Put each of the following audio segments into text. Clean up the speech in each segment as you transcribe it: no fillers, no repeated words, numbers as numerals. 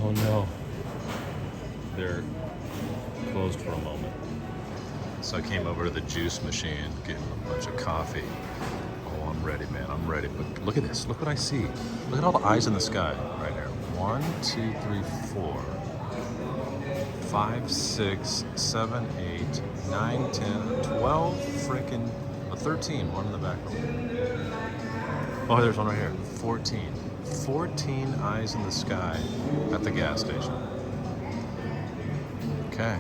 Oh no. They're closed for a moment. So I came over to the juice machine, getting a bunch of coffee. Oh, I'm ready, man. I'm ready. But look at this. Look what I see. Look at all the eyes in the sky right here. 1, 2, 3, 4, 5, 6, 7, 8, 9, 10, 12, freaking 13. One in the back. Oh, there's one right here. 14. 14 eyes in the sky at the gas station. Okay.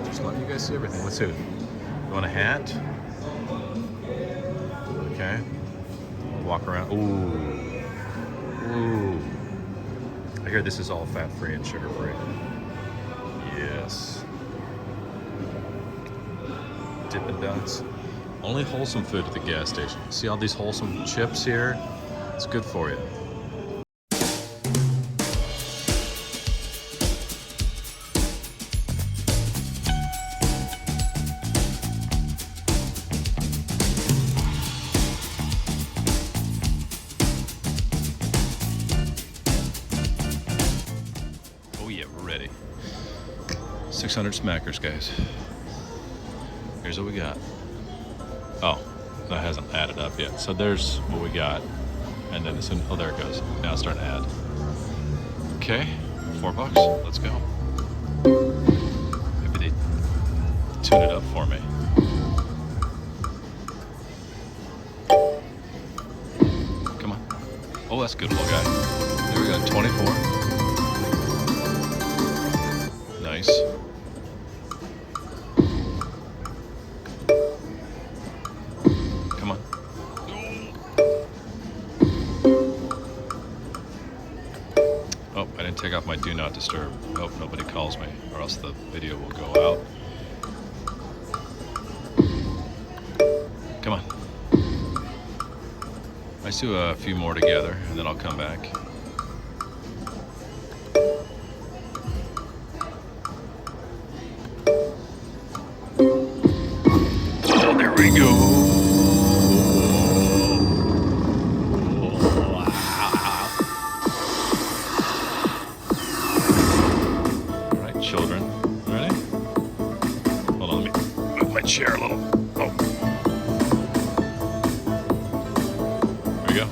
Just letting you guys see everything. Let's see it. You want a hat? Okay. Walk around. Ooh. Ooh. I hear this is all fat-free and sugar-free. Yes. Dippin' Dots. Only wholesome food at the gas station. See all these wholesome chips here? It's good for you. Oh yeah, we're ready. 600 smackers, guys. Here's what we got. Oh, that hasn't added up yet. So there's what we got. And then as soon, oh, there it goes. Now it's starting to add. Okay, $4. Let's go. Maybe they tune it up for me. Come on. Oh, that's a good little guy. There we go, 24. Nice. Come on. Oh, I didn't take off my do not disturb. Hope nobody calls me, or else the video will go out. Come on. Let's do a few more together, and then I'll come back. Oh, there we go. Children, ready? Hold on, let me move my chair a little. Oh. There we go.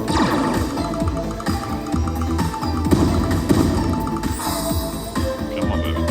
Come on, baby.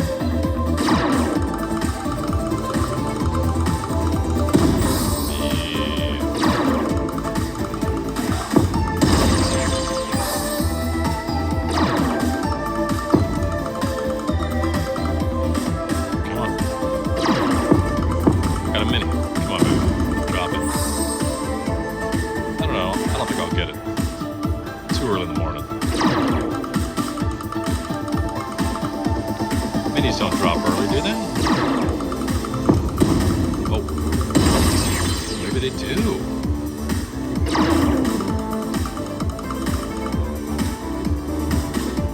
Minis don't drop early, do they? Oh, maybe they do.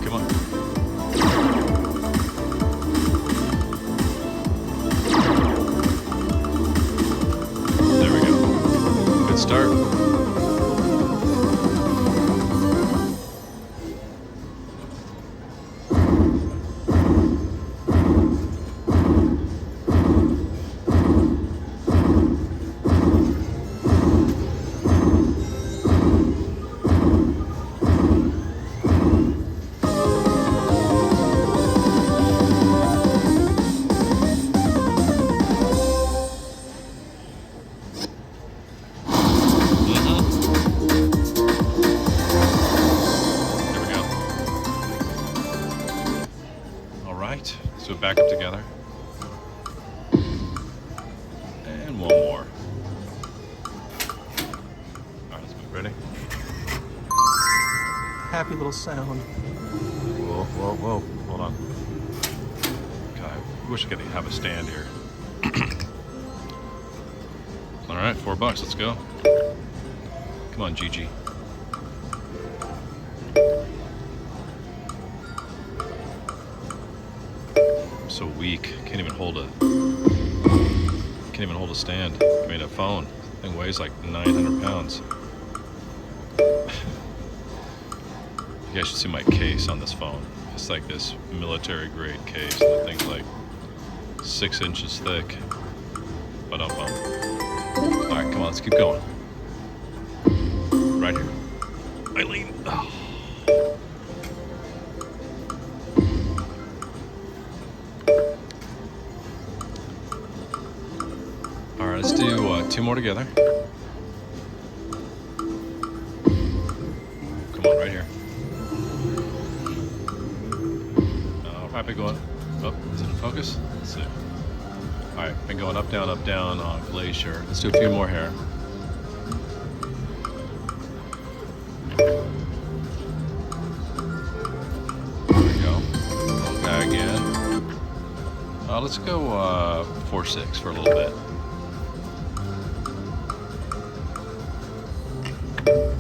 Come on. There we go. Good start. So back up together. And one more. Alright, let's move. Ready? Happy little sound. Whoa, whoa, whoa. Hold on. God, I wish I could have a stand here. Alright, $4. Let's go. Come on, Gigi. So weak. Can't even hold a stand. I mean, a phone. That thing weighs like 900 pounds. You guys should see my case on this phone. It's like this military grade case. The thing's like 6 inches thick. But up on. All right, come on, let's keep going. Right here. Eileen. Oh. All right, let's do 2 more together. Come on, right here. I've been going. Oh, is it in focus? Let's see. All right, been going up, down on Glacier. Let's do a few more here. There we go. Okay, again. Let's go 4-6 for a little bit.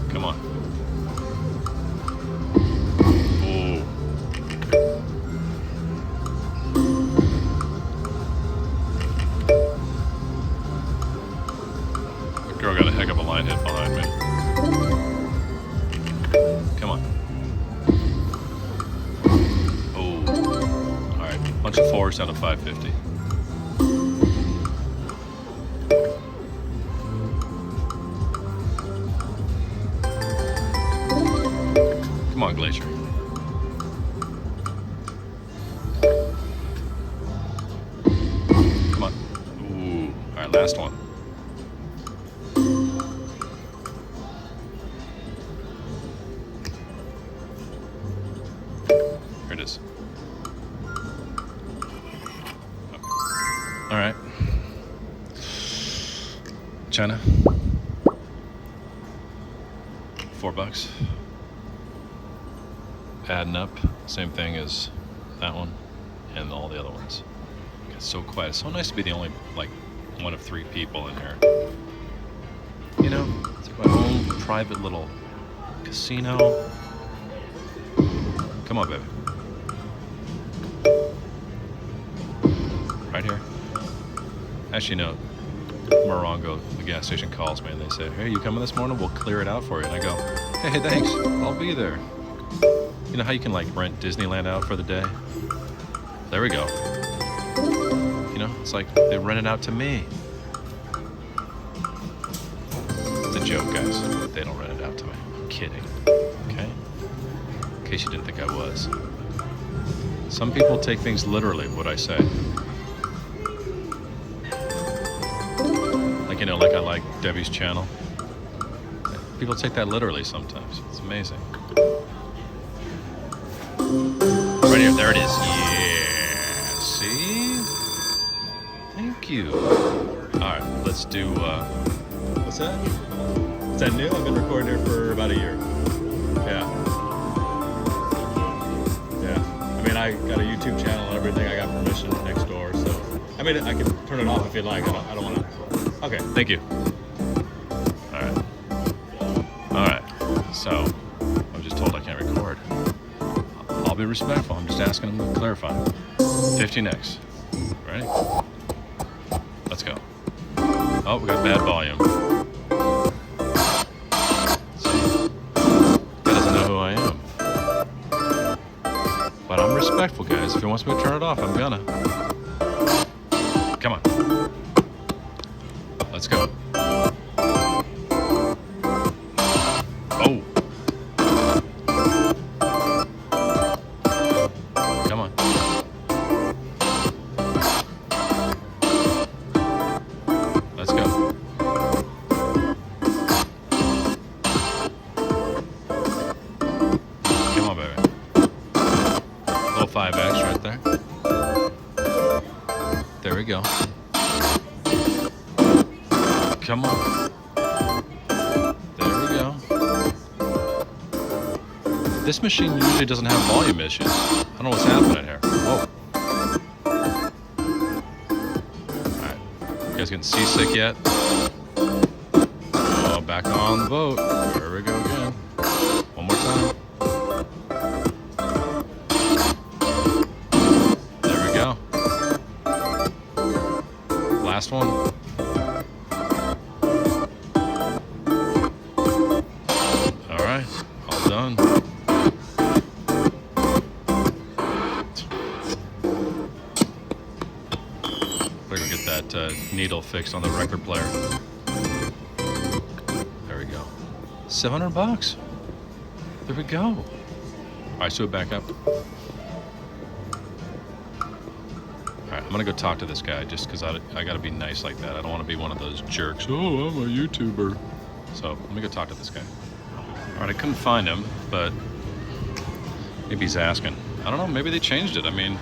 Come on. Oh. The girl got a heck of a line hit behind me. Come on. Oh. All right. Bunch of 4s down to 550. Come on, Glacier. Come on. Ooh. All right, last one. Here it is. All right. China. $4. Adding up, same thing as that one and all the other ones. It's so quiet. It's so nice to be the only, like, one of 3 people in here. You know, it's like my own private little casino. Come on, baby. Right here. Actually, no. Morongo, the gas station, calls me and they say, "Hey, you coming this morning? We'll clear it out for you." And I go, "Hey, thanks. I'll be there." You know how you can like rent Disneyland out for the day? There we go. You know, it's like they rent it out to me. It's a joke, guys. They don't rent it out to me. I'm kidding. Okay? In case you didn't think I was. Some people take things literally, what I say. Like, you know, like I like Debbie's channel. People take that literally sometimes. It's amazing. Right here, there it is. Yeah, see? Thank you. All right, let's do, what's that? Is that new? I've been recording here for about a year. Yeah. Yeah. I mean, I got a YouTube channel and everything. I got permission next door, so. I mean, I can turn it off if you'd like. I don't want to. Okay, thank you. All right. All right, so I was just told I can't record. I'll be respectful. I'm just asking them to clarify. 15x. Ready? Let's go. Oh, we got bad volume. See? He doesn't know who I am. But I'm respectful, guys. If he wants me to turn it off, I'm gonna. Come on. Let's go. Oh. Come on. Let's go. Come on, baby. Little 5x right there. There we go. Come on. There we go. This machine usually doesn't have volume issues. I don't know what's happening here. Whoa. Alright. You guys getting seasick yet? Oh, back on the boat. There we go again. One more time. There we go. Last one. All right, all done. a needle fixed on the record player. There we go. $700. There we go. All right, so back up. All right, I'm gonna go talk to this guy just because I gotta be nice like that. I don't want to be one of those jerks. Oh, I'm a YouTuber. So let me go talk to this guy. All right, I couldn't find him, but maybe he's asking. I don't know. Maybe they changed it. I mean,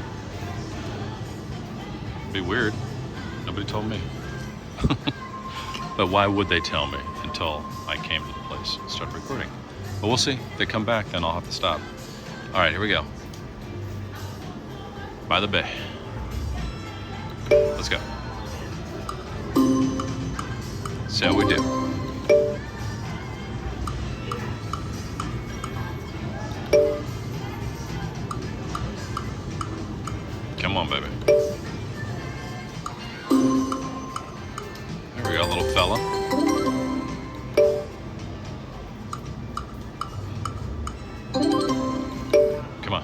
it'd be weird. Nobody told me. But why would they tell me until I came to the place and started recording? But we'll see. If they come back, then I'll have to stop. All right, here we go. By the bay. Let's go. See how we do. Come on, baby. There we go, little fella. Come on.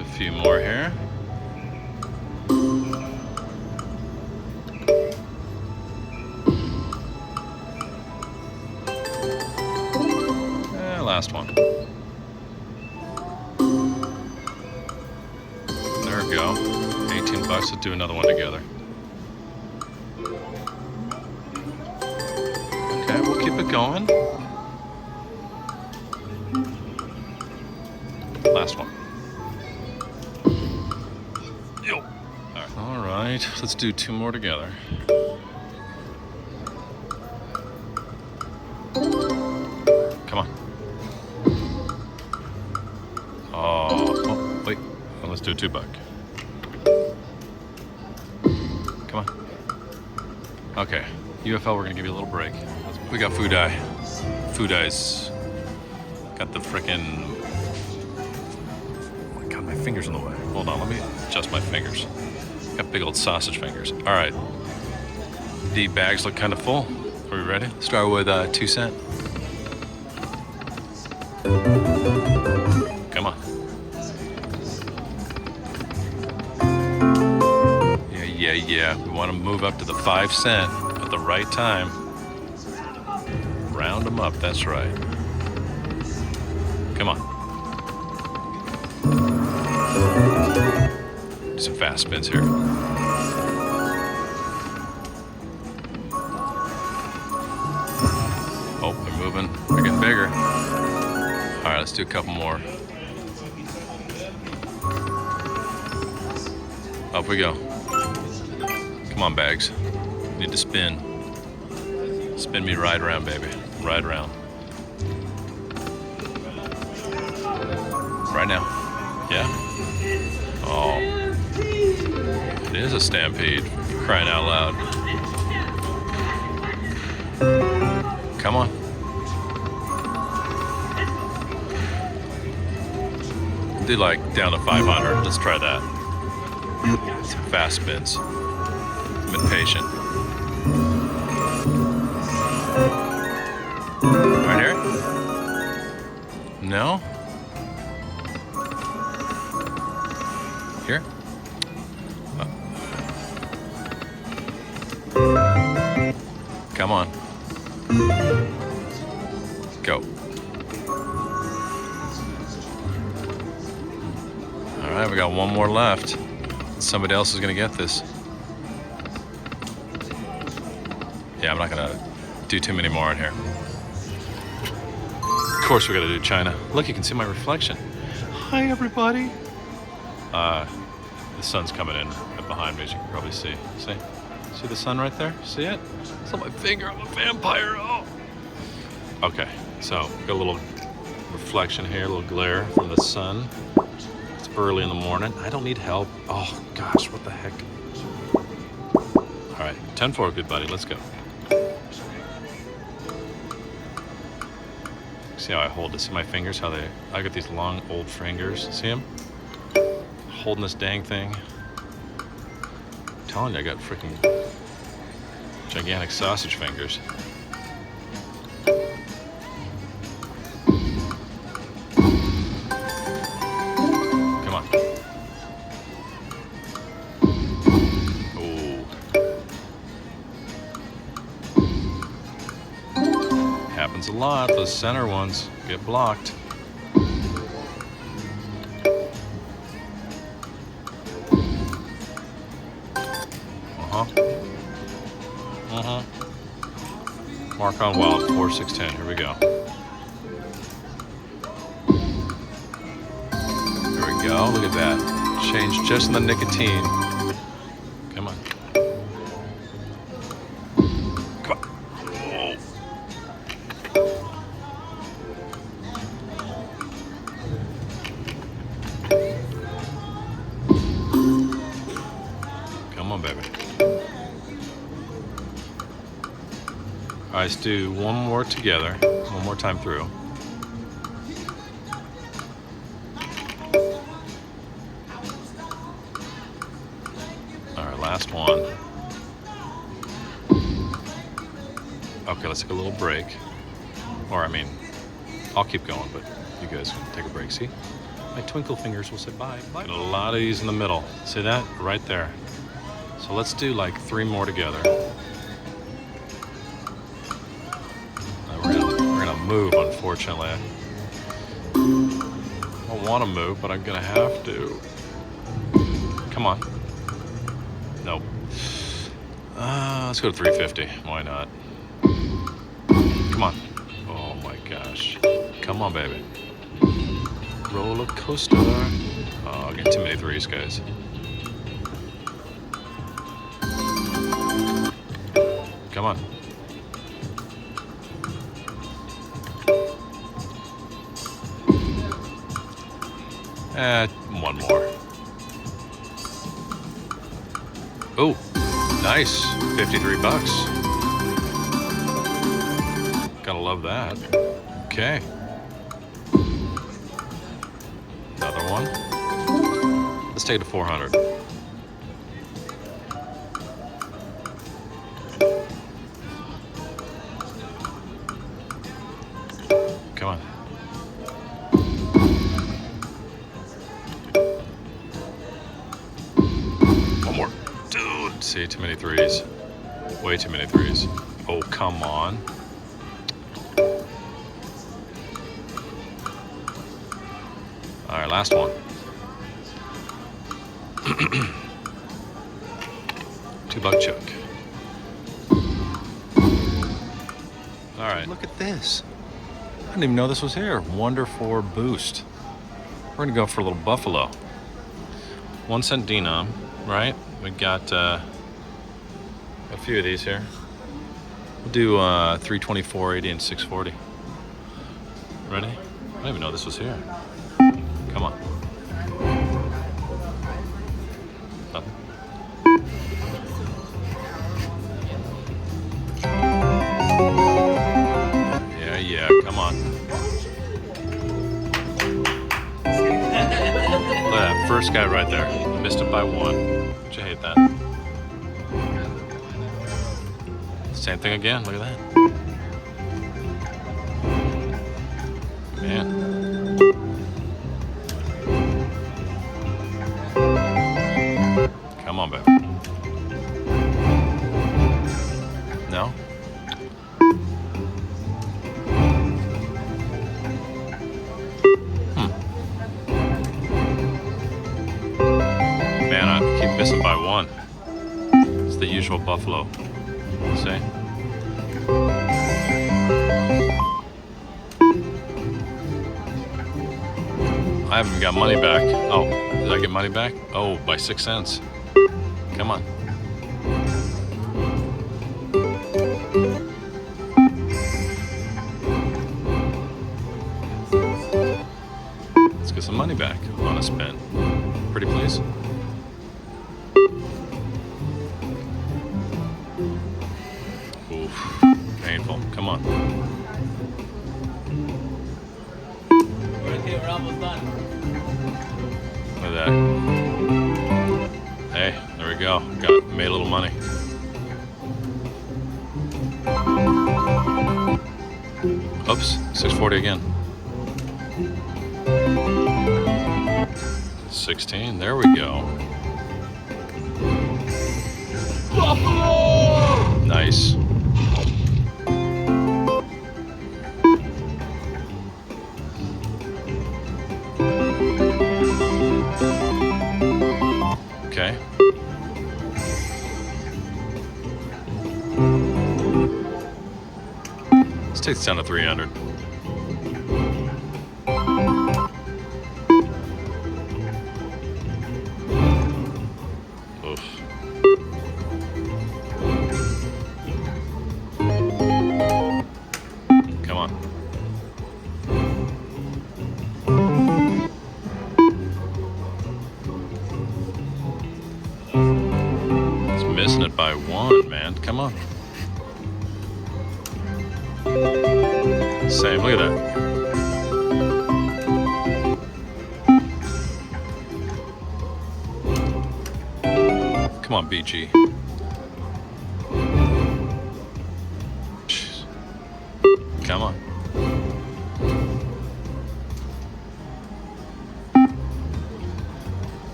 A few more here. Last one. There we go. $18. Let's do another one together. Okay, we'll keep it going. Last one. Yo. All right, let's do 2 more together. Come on. Oh, wait. Well, let's do a $2. Come on. Okay. UFL, we're gonna give you a little break. We got food eye. Food eyes. Got the frickin'. Oh my god, my fingers in the way. Hold on, let me adjust my fingers. Got big old sausage fingers. All right. The bags look kind of full. Are we ready? Start with 2 cent. Come on. Yeah. We want to move up to the 5 cent at the right time. Round them up, that's right. Come on. Do some fast spins here. Oh, they're moving. They're getting bigger. All right, let's do a couple more. Up we go. Come on, bags. Need to spin. Spin me right around, baby. Right around. Right now. Yeah? Oh. It is a stampede. For crying out loud. Come on. Do like down to 500. Let's try that. Some fast spins. I'm impatient. Right here? No? Here? Come on. Go. All right, we got one more left. Somebody else is gonna get this. Yeah, I'm not gonna do too many more in here. Of course we're gonna do China. Look, you can see my reflection. Hi, everybody. The sun's coming in behind me, as you can probably see. See the sun right there? See it? It's on my finger. I'm a vampire. Oh. Okay, so got a little reflection here, a little glare from the sun. It's early in the morning. I don't need help. Oh gosh, what the heck? All right, 10-4, good buddy. Let's go. See how I hold this? See my fingers? How I got these long old fingers. See them? Holding this dang thing. I'm telling you, I got freaking gigantic sausage fingers. Happens a lot. Those center ones get blocked. Mark on wild, 4, 6, 10. Here we go. There we go. Look at that. Change just in the nicotine. Come on. Come on. Come on, baby. All right, let's do one more together, one more time through. All right, last one. Okay, let's take a little break. Or, I mean, I'll keep going, but you guys can take a break. See? My twinkle fingers will say bye. Get a lot of these in the middle. See that? Right there. So let's do like 3 more together. Move, unfortunately. I don't want to move, but I'm gonna have to. Come on. Nope. Let's go to 350. Why not? Come on. Oh my gosh. Come on, baby. Roller coaster. Oh, I got too many 3s, guys. Come on. One more. Oh, nice. 53 bucks. Gotta love that. Okay. Another one. Let's take it to 400. Come on. See, too many 3s. Way too many 3s. Oh, come on. All right, last one. $2 chuck. All right. Look at this. I didn't even know this was here. Wonder 4 boost. We're gonna go for a little buffalo. 1 cent denom, right? We got a few of these here. We'll do 324, 80, and 640. Ready? I didn't even know this was here. Come on. Up. Yeah, come on. Look at that first guy right there. Missed it by 1. Don't you hate that? Same thing again. Look at that. Man. Come on, baby. No? Man, I keep missing by 1. It's the usual buffalo. See? I haven't got money back. Oh, did I get money back? Oh, by 6 cents. Come on. Let's get some money back on a spin. Pretty please. Oof, painful. Come on. We're almost done. Look at that. Hey, there we go. Made a little money. Oops, 640 again. 16, there we go. Buffalo! Nice. Let's take this down to 300. Oof. Come on. It's missing it by 1, man. Come on. Same. Look at that. Come on, BG. Come on.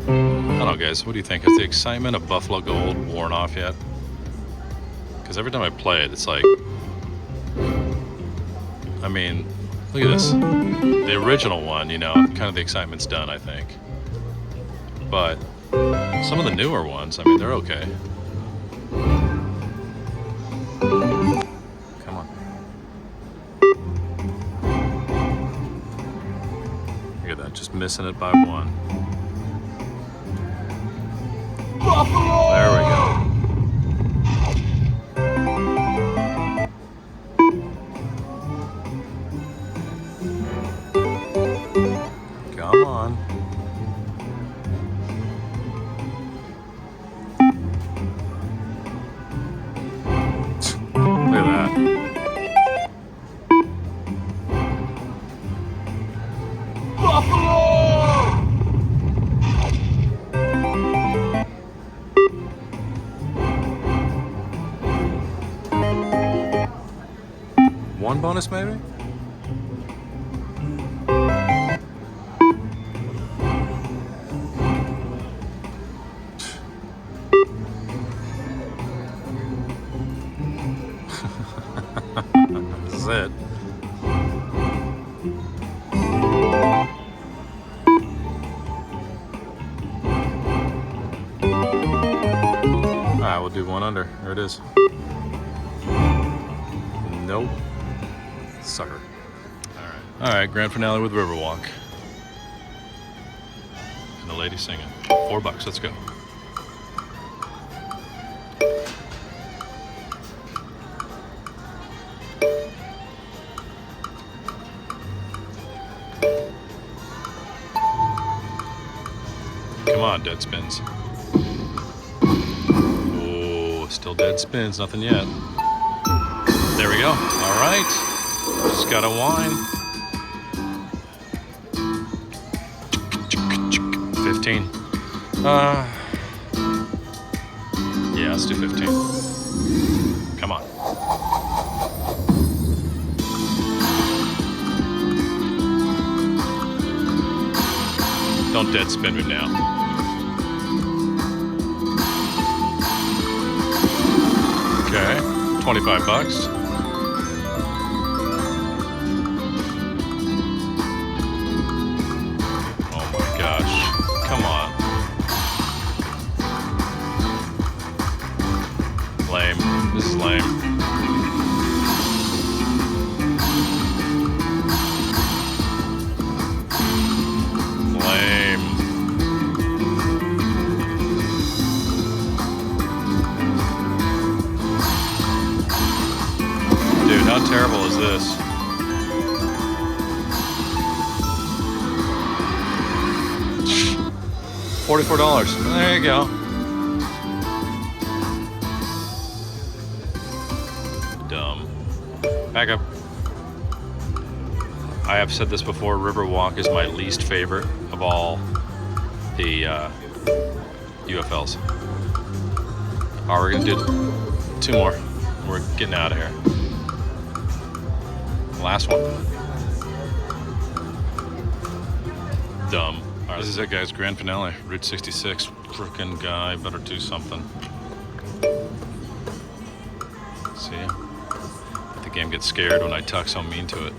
I don't know, guys. What do you think? Has the excitement of Buffalo Gold worn off yet? Because every time I play it, it's like, I mean, look at this. The original one, you know, kind of the excitement's done, I think. But some of the newer ones, I mean, they're okay. Come on. Look at that, just missing it by 1. There we go. Come on. Look at that. Buffalo! One bonus, maybe? This is it. Alright, we'll do 1 under. There it is. Nope. Sucker. Alright, grand finale with Riverwalk. And the lady singing. $4, let's go. Come on, dead spins. Oh, still dead spins, nothing yet. There we go. All right. Just got a whine. 15. Yeah, let's do 15. Come on. Don't dead spin me now. Okay, $25. Oh my gosh, come on. Lame, this is lame. Lame. Dude, how terrible is this? $44. There you go. Dumb. Back up. I have said this before, Riverwalk is my least favorite of all the UFLs. Alright, we're gonna do 2 more. We're getting out of here. Last one. Dumb. Alright, this is it, guys. Grand finale. Route 66. Frickin' guy better do something. See ya. The game gets scared when I talk so mean to it.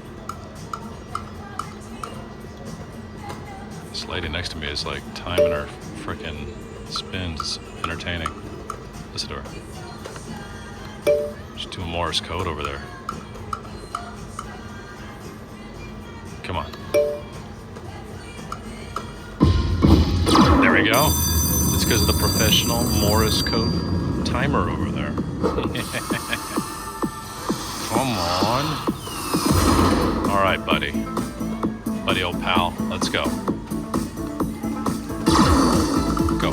This lady next to me is like timing her frickin' spins. It's entertaining. Listen to her. Just do Morse code over there. Come on. There we go. It's because of the professional Morse code timer over there. Come on. All right, buddy. Buddy, old pal. Let's go. Go.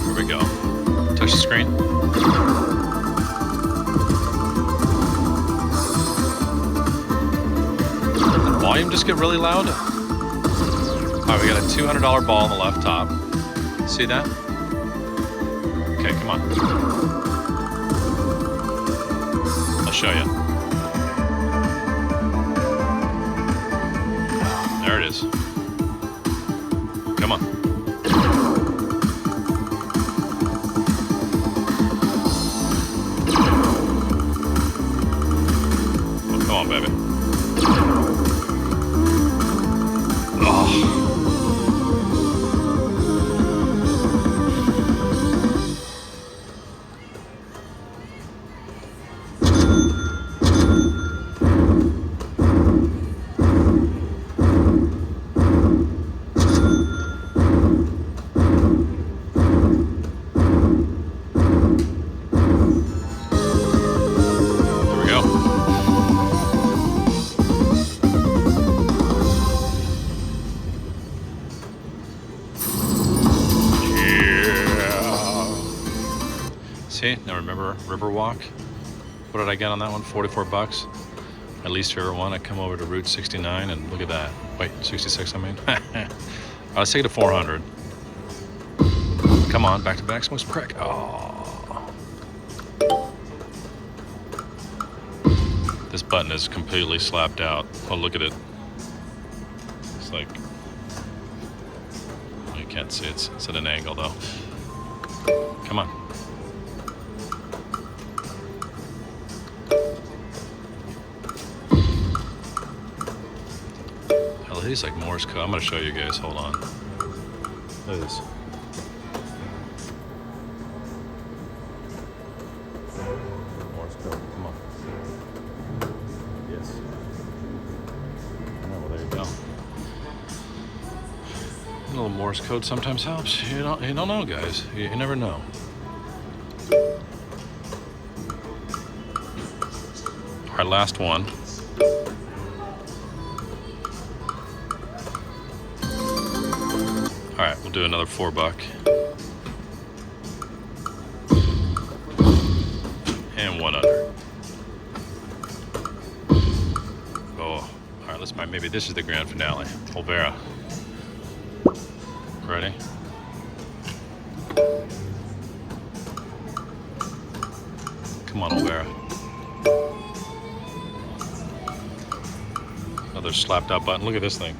Here we go. Touch the screen. Did the volume just get really loud? All right, we got a $200 ball on the left top. See that? Okay, come on. I'll show you. There it is. Come on. Oh, come on, baby. Oh. See, now remember Riverwalk? What did I get on that one? 44 bucks. My least favorite one. I come over to Route 69 and look at that. Wait, 66 I mean. Let's take it to 400. Come on, back to back, smoke some crack. Oh. This button is completely slapped out. Oh, look at it. It's like, you can't see, it's at an angle though. Come on. These like Morse code. I'm gonna show you guys. Hold on. Look at this. Morse code. Come on. Yes. Oh, well, there you go. A little Morse code sometimes helps. You don't know, guys. You never know. Our last one. All right, we'll do another $4. And one under. Oh, all right, maybe this is the grand finale. Olvera. Ready? Come on, Olvera. Another slapped out button. Look at this thing.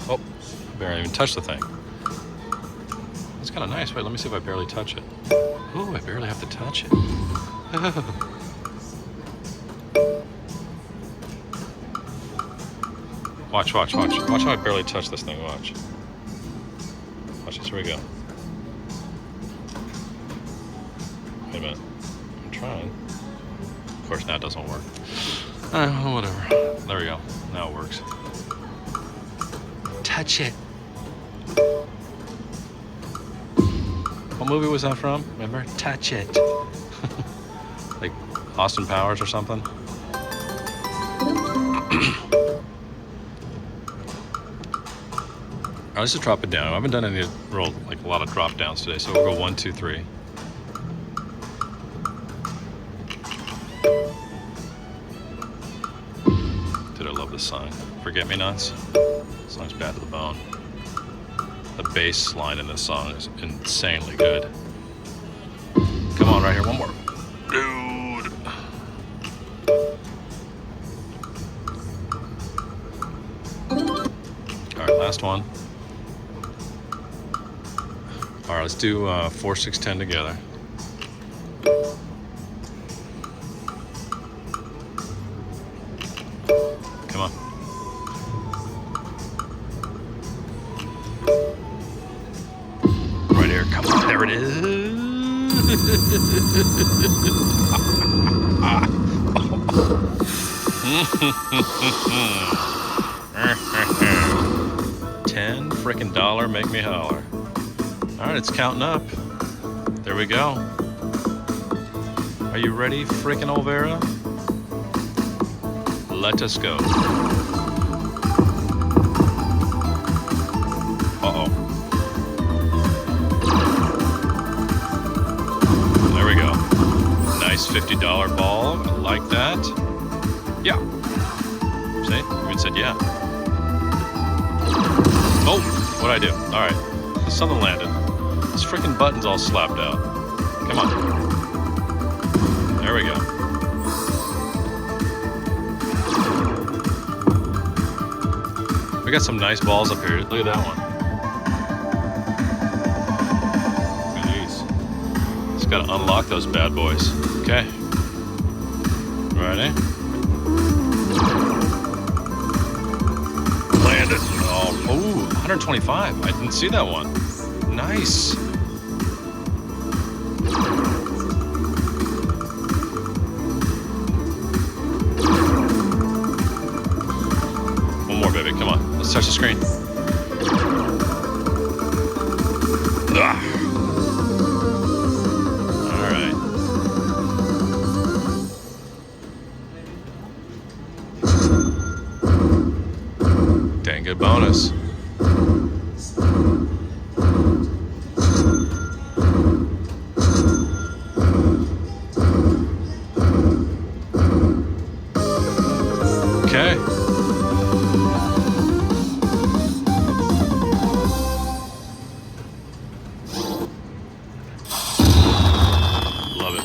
Oh, barely even touched the thing. It's kind of nice. Wait, let me see if I barely touch it. Ooh, I barely have to touch it. Watch. Watch how I barely touch this thing. Watch. Watch this. Here we go. Wait a minute. I'm trying. Of course, now it doesn't work. Whatever. There we go. Now it works. Touch it. What movie was that from? Remember? Touch it. Like Austin Powers or something? Alright, let's just drop it down. I haven't done any roll, like a lot of drop downs today, so we'll go 1, 2, 3. Dude, I love this song. Forget Me Nots. This song's bad to the bone. The bass line in this song is insanely good. Come on, right here, one more. Dude. All right, last one. All right, let's do 4, 6, 10 together. Come on. Right here, come on, there There it is. 10 frickin' dollar, make me holler. All right, it's counting up. There we go. Are you ready, frickin' Olvera? Let us go. Uh-oh. There we go. Nice $50 ball. I like that. Yeah. See? Even said yeah. Oh, what'd I do? All right. Something landed. This freaking button's all slapped out. Come on. There we go. We got some nice balls up here. Look at that one. Look at these. Just gotta unlock those bad boys. Okay. Ready? Landed. Oh, ooh, 125. I didn't see that one. Nice. One more, baby. Come on. Let's touch the screen. Ah. All right. Dang good bonus. Okay. Love it.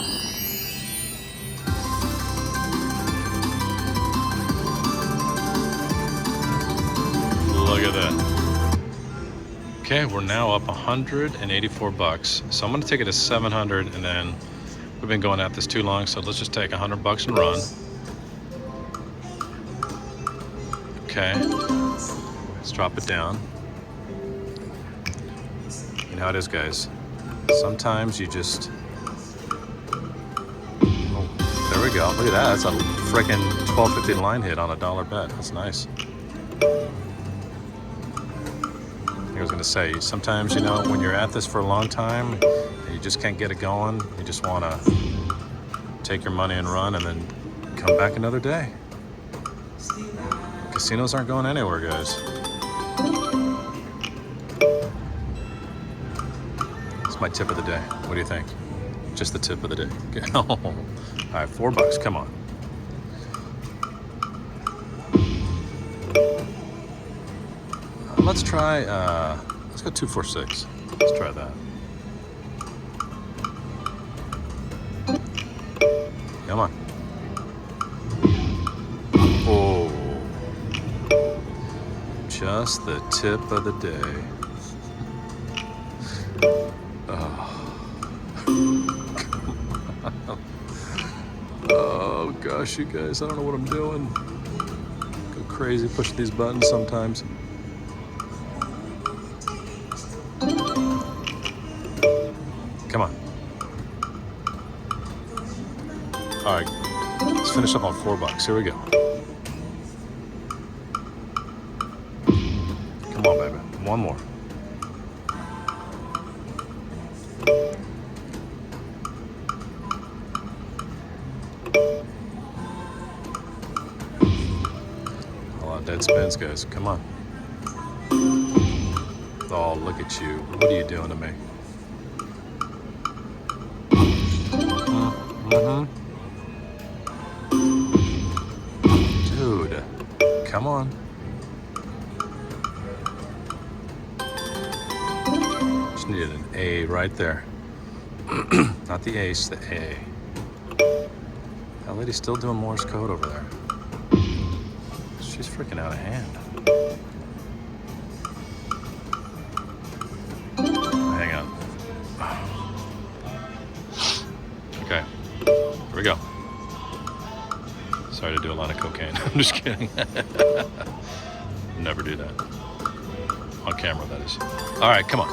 Look at that. Okay, we're now up 184 bucks. So I'm gonna take it to 700, and then we've been going at this too long, so let's just take 100 bucks and run. Okay, let's drop it down. You know how it is, guys. Sometimes you just, oh, there we go. Look at that, that's a freaking 12.50 line hit on a dollar bet. That's nice. I was gonna say, sometimes, you know, when you're at this for a long time, and you just can't get it going, you just wanna take your money and run and then come back another day. Casinos aren't going anywhere, guys. It's my tip of the day. What do you think? Just the tip of the day. All right, $4, come on. Let's try, let's go 246. Let's try that. Come on. Oh. Just the tip of the day. Oh. Oh gosh, you guys, I don't know what I'm doing. Go crazy pushing these buttons sometimes. Come on. All right, let's finish up on $4. Here we go. Come on, baby. One more. A lot of dead spins, guys. Come on. Oh, look at you. What are you doing to me? Dude, come on. Just needed an A right there. Not the ace, the A. That lady's still doing Morse code over there. She's freaking out of hand. Hang on. Okay, here we go. Sorry to do a lot of cocaine. I'm just kidding. Never do that. On camera, that is. All right, come on.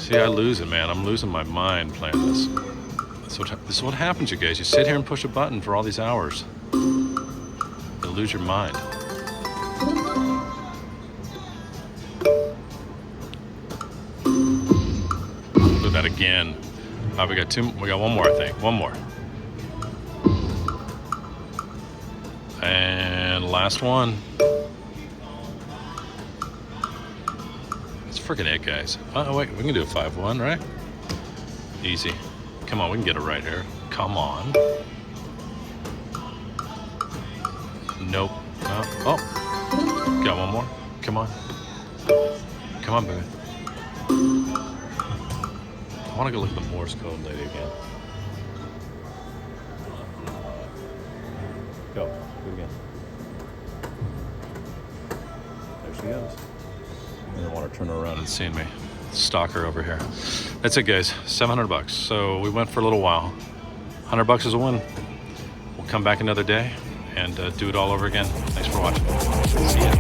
See, I lose it, man. I'm losing my mind playing this. This is what happens, you guys. You sit here and push a button for all these hours. You'll lose your mind. Do that again. We got two. We got one more, I think. One more. And last one. That's freaking it, guys. Oh wait, we can do a 5-1, right? Easy. Come on, we can get it right here. Come on. Nope. No. Oh. Got one more. Come on. Come on, baby. I want to go look at the Morse code lady again. Go. Do it again. There she goes. I don't want to turn her around and see me. Stalker over here. That's it, guys. $700. So we went for a little while. $100 is a win. We'll come back another day and do it all over again. Thanks for watching. See ya.